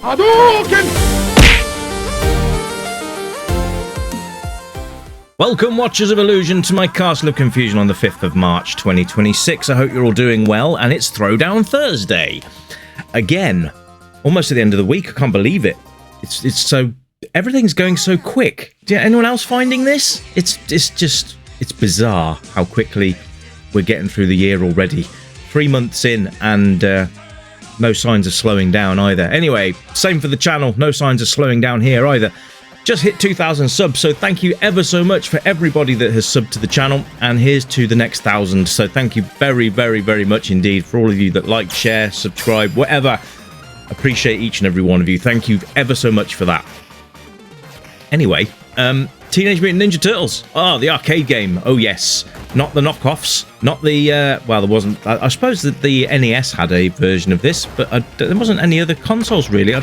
Hadouken! Welcome, Watchers of Illusion, to my Castle of Confusion on the 5th of March 2026. I hope you're all doing well, and it's Throwdown Thursday. Again, almost at the end of the week. I can't believe it. It's so... everything's going so quick. Anyone else finding this? It's bizarre how quickly we're getting through the year already. 3 months in, and no signs of slowing down either. Anyway, same for the channel. No signs of slowing down here either. Just hit 2,000 subs, so thank you ever so much for everybody that has subbed to the channel, and here's to the next 1,000. So thank you very, very, very much indeed for all of you that like, share, subscribe, whatever. Appreciate each and every one of you. Thank you ever so much for that. Anyway, Teenage Mutant Ninja Turtles. Oh, the arcade game. Oh, yes. Not the knockoffs. Not the, well, there wasn't... I suppose that the NES had a version of this, but there wasn't any other consoles, really.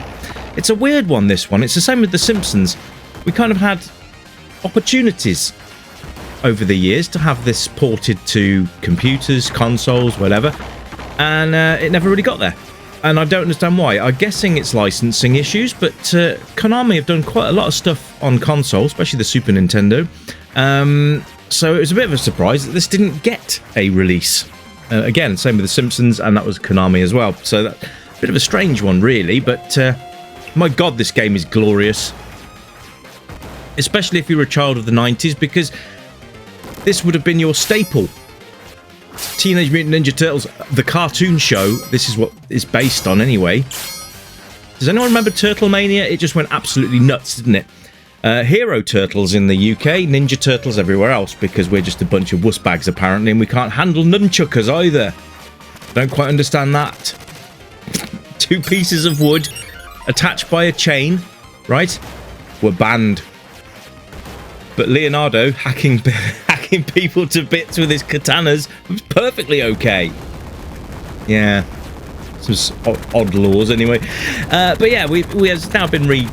It's a weird one, this one. It's the same with The Simpsons. We kind of had opportunities over the years to have this ported to computers, consoles, whatever, and it never really got there. And I don't understand why. I'm guessing it's licensing issues, but Konami have done quite a lot of stuff on console, especially the Super Nintendo. So it was a bit of a surprise that this didn't get a release. Again, same with The Simpsons, and that was Konami as well. So that's a bit of a strange one, really, but my God, this game is glorious. Especially if you're a child of the 90s, because this would have been your staple. Teenage Mutant Ninja Turtles, the cartoon show, this is what it's based on anyway. Does anyone remember Turtle Mania? It just went absolutely nuts, didn't it? Hero Turtles in the UK, Ninja Turtles everywhere else, because we're just a bunch of wussbags apparently, and we can't handle nunchuckers either. Don't quite understand that. 2 pieces of wood attached by a chain, right, were banned. But Leonardo hacking people to bits with his katanas was perfectly okay. Yeah, some odd laws anyway. But yeah, we have now been returned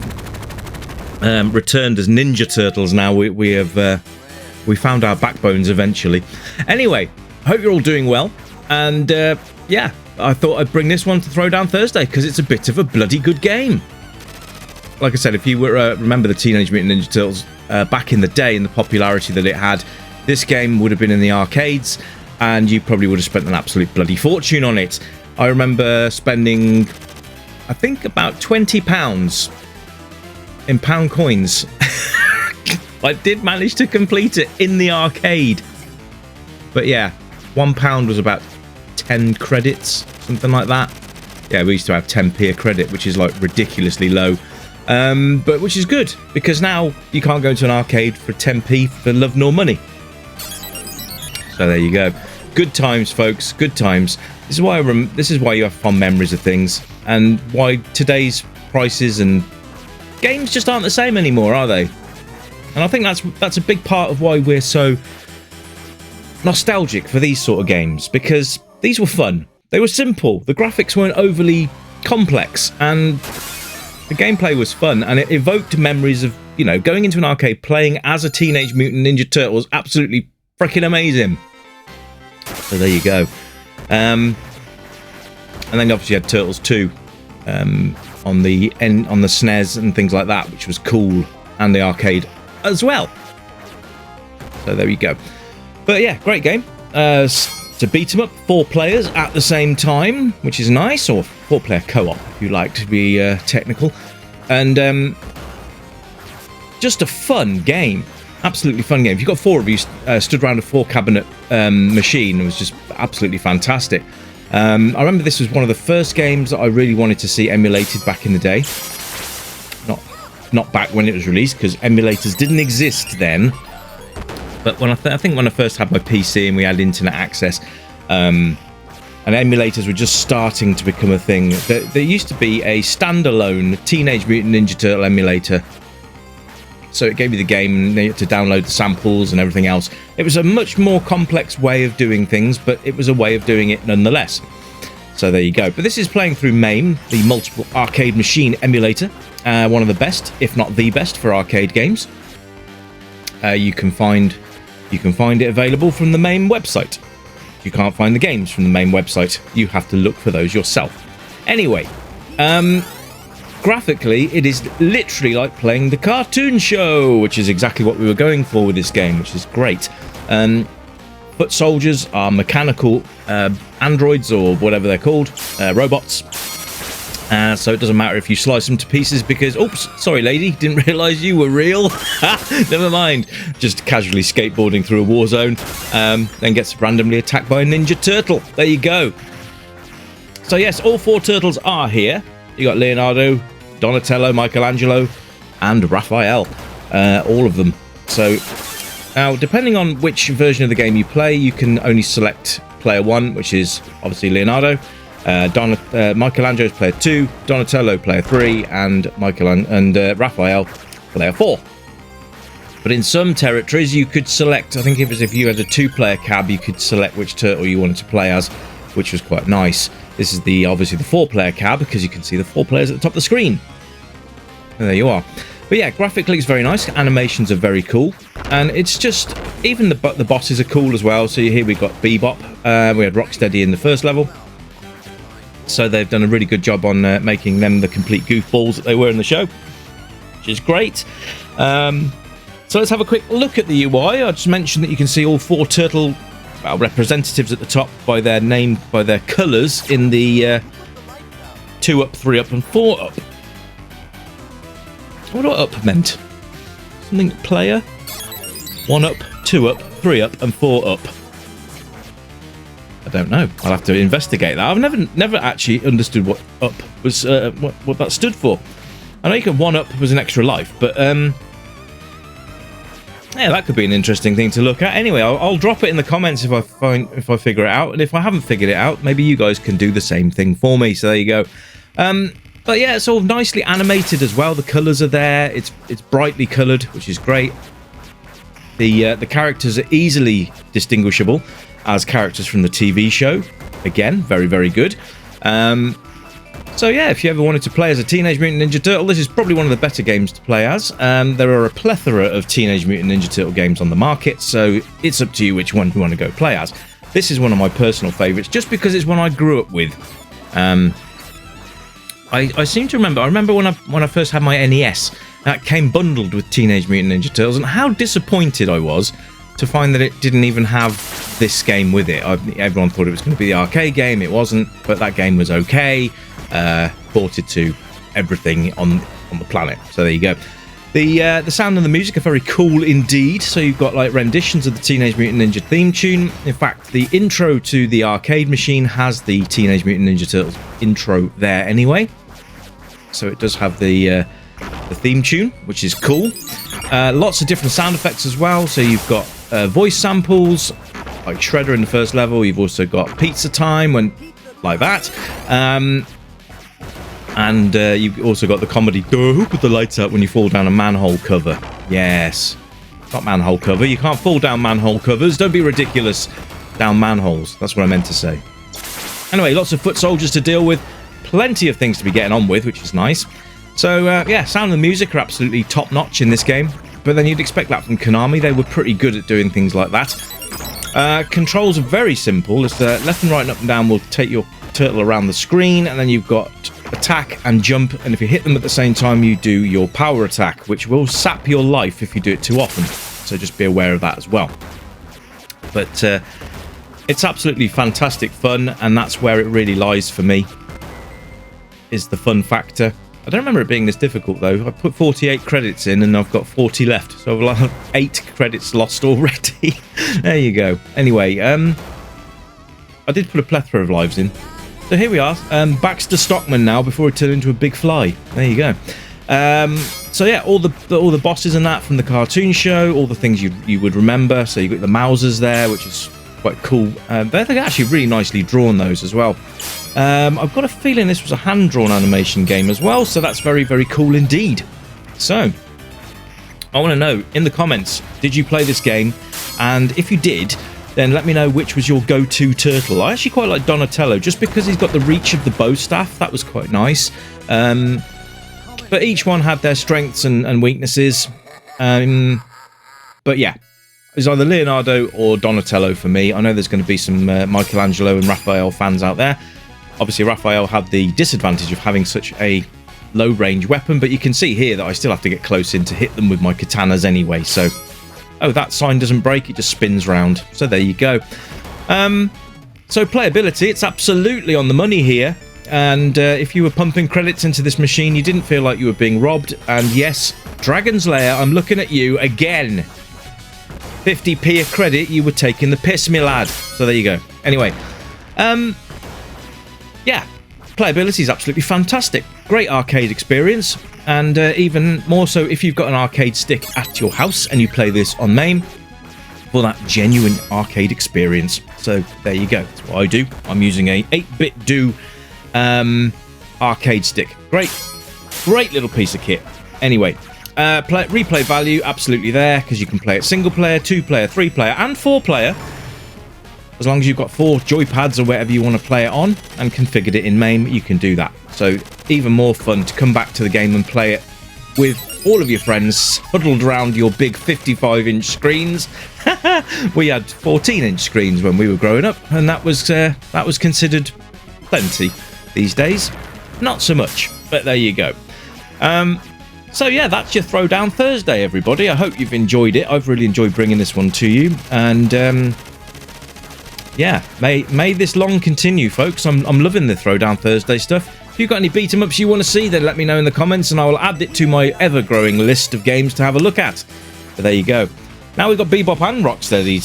as Ninja Turtles. Now we found our backbones eventually. Anyway, I hope you're all doing well. And yeah, I thought I'd bring this one to Throwdown Thursday because it's a bit of a bloody good game. Like I said, if you were remember the Teenage Mutant Ninja Turtles back in the day and the popularity that it had, this game would have been in the arcades, and you probably would have spent an absolute bloody fortune on it. I remember spending, I think, about £20 in pound coins. I did manage to complete it in the arcade. But yeah, £1 was about 10 credits, something like that. Yeah, we used to have 10p a credit, which is like ridiculously low. But which is good, because now you can't go to an arcade for 10p for love nor money. So there you go. Good times, folks. Good times. This is why you have fond memories of things, and why today's prices and games just aren't the same anymore, are they? And I think that's a big part of why we're so nostalgic for these sort of games, because these were fun. They were simple. The graphics weren't overly complex, and the gameplay was fun, and it evoked memories of, you know, going into an arcade, playing as a Teenage Mutant Ninja Turtle was absolutely freaking amazing. So there you go. And then obviously you had Turtles 2 on the SNES and things like that, which was cool, and the arcade as well. So there you go. But yeah, great game. To beat 'em up, 4 players at the same time, which is nice, or 4-player co-op if you like to be technical, and just a fun game. Absolutely fun game. If you've got 4 of you stood around a 4-cabinet machine, it was just absolutely fantastic. I remember this was one of the first games that I really wanted to see emulated back in the day. Not back when it was released, because emulators didn't exist then. But when I think when I first had my PC and we had internet access, and emulators were just starting to become a thing. There used to be a standalone Teenage Mutant Ninja Turtle emulator. So it gave you the game, and you had to download the samples and everything else. It was a much more complex way of doing things, but it was a way of doing it nonetheless. So there you go. But this is playing through MAME, the multiple arcade machine emulator, one of the best, if not the best, for arcade games. You can find it available from the MAME website. You can't find the games from the MAME website. You have to look for those yourself. Anyway, graphically, it is literally like playing the cartoon show, which is exactly what we were going for with this game, which is great. Foot soldiers are mechanical androids, or whatever they're called, robots. So it doesn't matter if you slice them to pieces because, oops, sorry lady, didn't realise you were real. Never mind. Just casually skateboarding through a war zone, then gets randomly attacked by a Ninja Turtle. There you go. So yes, all 4 turtles are here. You got Leonardo, Donatello, Michelangelo, and Raphael. All of them. So now, depending on which version of the game you play, you can only select player 1, which is obviously Leonardo. Michelangelo's player 2, Donatello player 3, and Raphael player 4. But in some territories, you could select, I think it was if you had a 2-player cab, you could select which turtle you wanted to play as, which was quite nice. This is obviously the 4-player cab, because you can see the 4 players at the top of the screen. And there you are. But yeah, graphically it's very nice. Animations are very cool, and it's just even the bosses are cool as well. So here we've got Bebop. We had Rocksteady in the first level, so they've done a really good job on making them the complete goofballs that they were in the show, which is great. So let's have a quick look at the UI. I just mentioned that you can see all 4 turtle representatives at the top by their name, by their colours in the 2 up, 3 up, and 4 up. I wonder what up meant. Something player? 1 up, 2 up, 3 up, and 4 up. I don't know. I'll have to investigate that. I've never actually understood what up was, what that stood for. I know you can 1 up was an extra life, but yeah, that could be an interesting thing to look at. Anyway, I'll drop it in the comments if I figure it out, and if I haven't figured it out, maybe you guys can do the same thing for me. So there you go. But yeah, it's all nicely animated as well. The colours are there. It's brightly coloured, which is great. The characters are easily distinguishable as characters from the TV show. Again, very, very good. So yeah, if you ever wanted to play as a Teenage Mutant Ninja Turtle, this is probably one of the better games to play as. There are a plethora of Teenage Mutant Ninja Turtle games on the market, so it's up to you which one you want to go play as. This is one of my personal favourites, just because it's one I grew up with. I seem to remember. I remember when I first had my NES, that came bundled with Teenage Mutant Ninja Turtles, and how disappointed I was to find that it didn't even have this game with it. Everyone thought it was going to be the arcade game. It wasn't, but that game was okay. Ported to everything on the planet. So there you go. The sound and the music are very cool indeed. So you've got like renditions of the Teenage Mutant Ninja theme tune. In fact, the intro to the arcade machine has the Teenage Mutant Ninja Turtles intro there anyway. So it does have the theme tune, which is cool. Lots of different sound effects as well. So you've got voice samples like Shredder in the first level. You've also got Pizza Time like that. And you've also got the comedy put the lights out when you fall down a manhole cover. Yes, not manhole cover. You can't fall down manhole covers. Don't be ridiculous. Down manholes. That's what I meant to say. Anyway, lots of foot soldiers to deal with. Plenty of things to be getting on with, which is nice. So yeah, sound and music are absolutely top notch in this game. But then you'd expect that from Konami. They were pretty good at doing things like that. Controls are very simple. It's left and right and up and down will take your turtle around the screen, and then you've got attack and jump, and if you hit them at the same time you do your power attack, which will sap your life if you do it too often, so just be aware of that as well. But it's absolutely fantastic fun, and that's where it really lies for me, is the fun factor. I don't remember it being this difficult though. I put 48 credits in and I've got 40 left, so I've got 8 credits lost already. There you go. Anyway, I did put a plethora of lives in. So here we are, Baxter Stockman now before it turned into a big fly. There you go. So yeah, all the bosses and that from the cartoon show, all the things you would remember. So you got the Mousers there, which is quite cool. They're actually really nicely drawn, those as well. I've got a feeling this was a hand-drawn animation game as well, so that's very, very cool indeed. So I want to know in the comments, did you play this game? And if you did, then let me know which was your go-to turtle. I actually quite like Donatello, just because he's got the reach of the bow staff. That was quite nice. But each one had their strengths and weaknesses. But yeah, it's either Leonardo or Donatello for me. I know there's going to be some Michelangelo and Raphael fans out there. Obviously, Raphael had the disadvantage of having such a low range weapon, but you can see here that I still have to get close in to hit them with my katanas anyway. So, oh, that sign doesn't break, it just spins round. So there you go. So playability, it's absolutely on the money here. And if you were pumping credits into this machine, you didn't feel like you were being robbed. And yes, Dragon's Lair, I'm looking at you again. 50p a credit, you were taking the piss, me lad. So there you go. Anyway, yeah, playability is absolutely fantastic. Great arcade experience. And even more so if you've got an arcade stick at your house and you play this on MAME for that genuine arcade experience. So there you go. That's what I do. I'm using a 8-bit do arcade stick. Great little piece of kit. Anyway, replay value absolutely there, because you can play it single player, 2-player, 3-player and 4-player, as long as you've got 4 joypads or whatever you want to play it on and configured it in MAME, you can do that. So even more fun to come back to the game and play it with all of your friends huddled around your big 55-inch screens. We had 14-inch screens when we were growing up, and that was considered plenty. These days, not so much, but there you go. So yeah, that's your Throwdown Thursday, everybody. I hope you've enjoyed it. I've really enjoyed bringing this one to you, and yeah, may this long continue, folks. I'm loving the Throwdown Thursday stuff. If you've got any beat 'em ups you want to see, then let me know in the comments, and I will add it to my ever-growing list of games to have a look at. But there you go. Now we've got Bebop and Rocksteady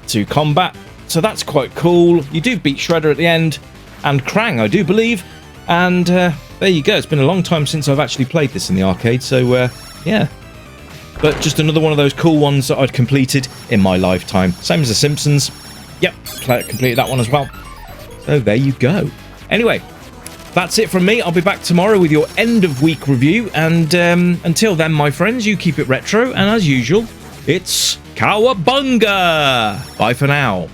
to combat, so that's quite cool. You do beat Shredder at the end, and Krang, I do believe, and there you go. It's been a long time since I've actually played this in the arcade, so yeah. But just another one of those cool ones that I'd completed in my lifetime. Same as The Simpsons. Yep, completed that one as well. So there you go. Anyway, that's it from me. I'll be back tomorrow with your end of week review, and until then, my friends, you keep it retro, and as usual, it's Cowabunga! Bye for now.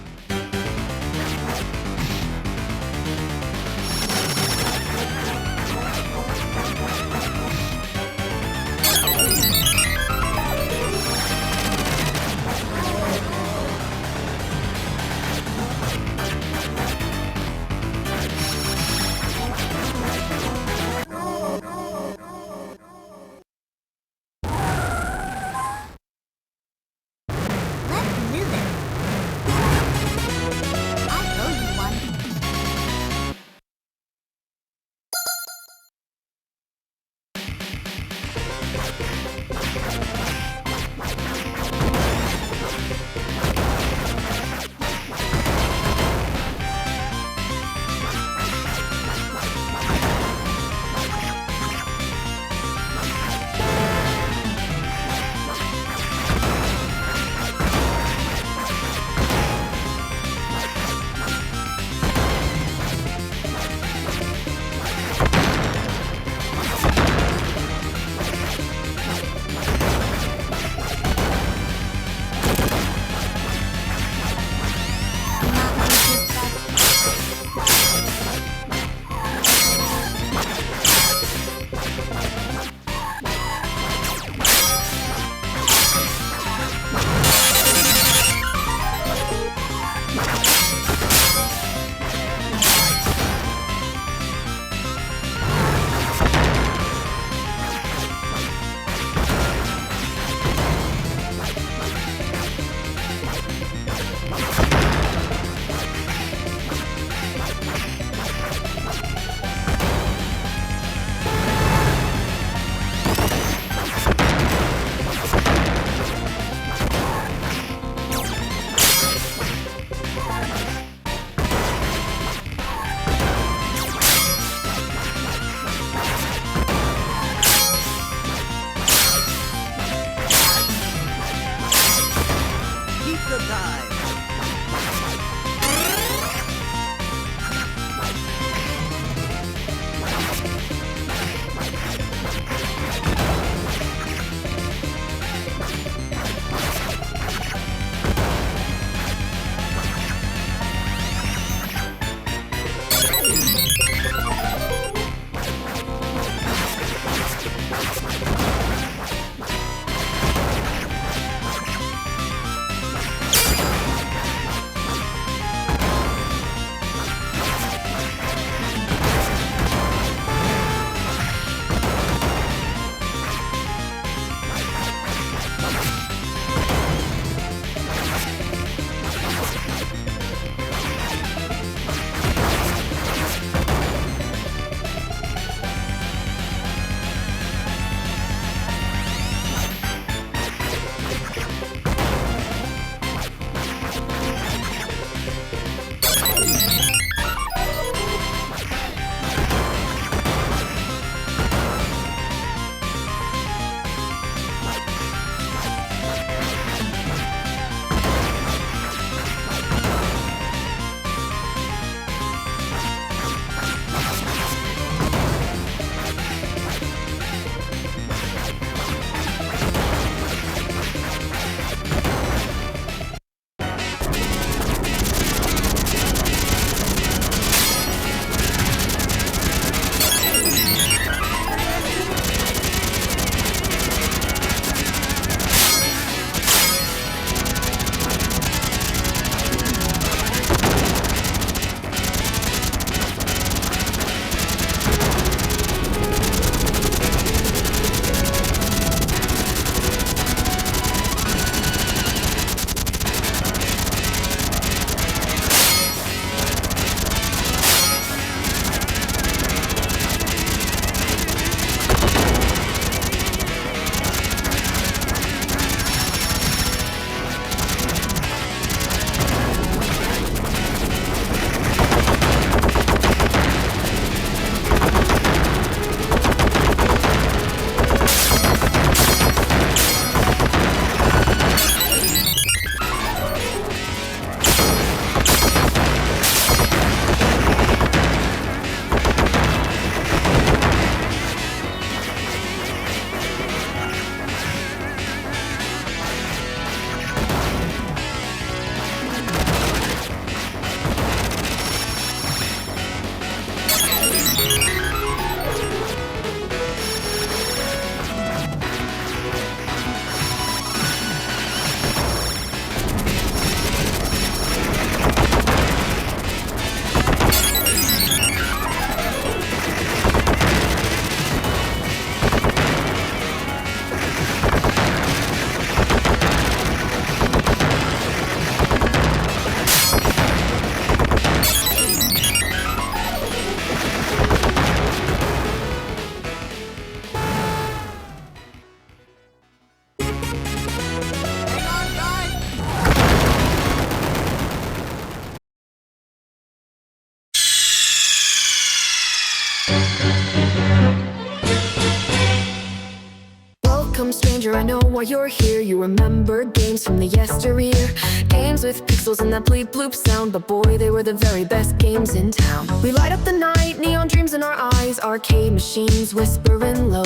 welcome stranger, I know why you're here. You remember games from the yesteryear, games with pixels and that bleep bloop sound, but boy, they were the very best games in town. We light up the night, neon dreams in our eyes, arcade machines whispering low,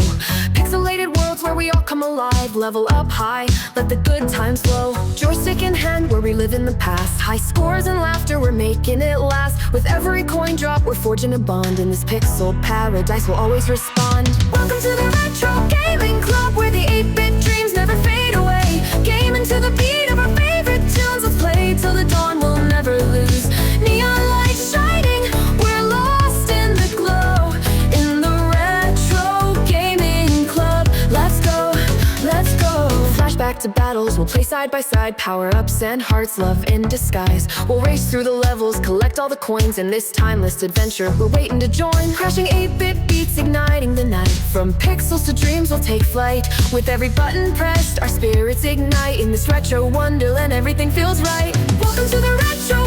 pixelated worlds where we all come alive, level up high, let the good times flow. Joystick in hand, where we live in the past, high scores and laughter, we're making it last. With every coin drop, we're forging a bond, in this pixel paradise we'll always respond. Welcome to the Retro Gaming Club, where the 8-bit dreams never fade away. Gaming to the beat of our favorite tunes, let's play till the dawn, we'll never lose. Neon lights shining, we're lost in the glow, in the Retro Gaming Club. Let's go, let's go. Flashback to battles, we'll play side by side, power-ups and hearts, love in disguise. We'll race through the levels, collect all the coins, in this timeless adventure we're waiting to join. Crashing 8-bit beats, igniting the night, from pixels to dreams we'll take flight. With every button pressed, our spirits ignite, in this retro wonderland everything feels right. Welcome to the Retro